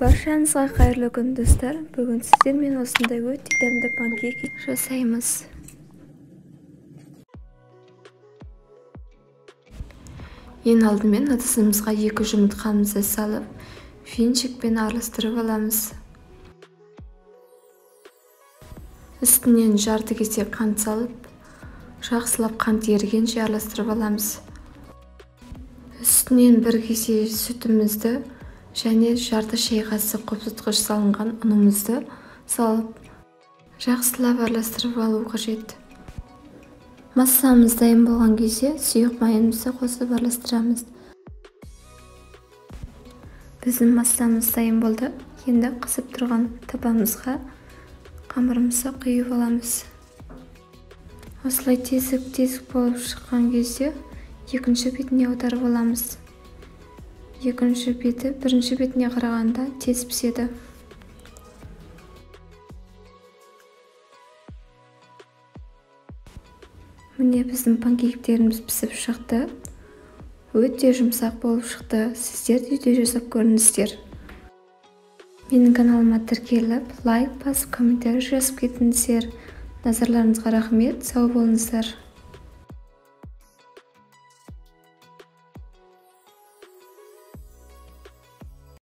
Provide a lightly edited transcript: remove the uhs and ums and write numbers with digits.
Баршаңызға қайырлы күн достар. Бүгін сіздермен осындай өте дәмді панкейк жасаймыз. Ең алдымен ыдысымызға 2 жұмыртқамызды салып, венчикпен араластырып аламыз. Үстінен жарты кесе қант салып, жақсылап қант ерігенше араластырып аламыз. Үстінен 1 кесе сүтімізді және жарты шай қасық қобдытқыш салынған ұнымызды салып, жақсылап араластырып алу қажет. Массамыз дайын болған кезде сұйық майымызды қосып араластырамыз. Біздің массамыз дайын болды. Енді қызып тұрған табамызға қамырымызды құйып аламыз. Осылай тесік болып шыққан кезде екінші бетіне аударып аламыз. Екінші беті бірінші бетіне қарағанда тез піседі. Міне біздің панкейктеріміз пісіп шықты. Өте жұмсақ болып шықты. Сіздер де үйде жасап көріңіздер. Менің каналыма тіркеліп, лайк басып, комментарий жазып кетіңіздер. Назарларыңызға рахмет. Сау болыңыздар.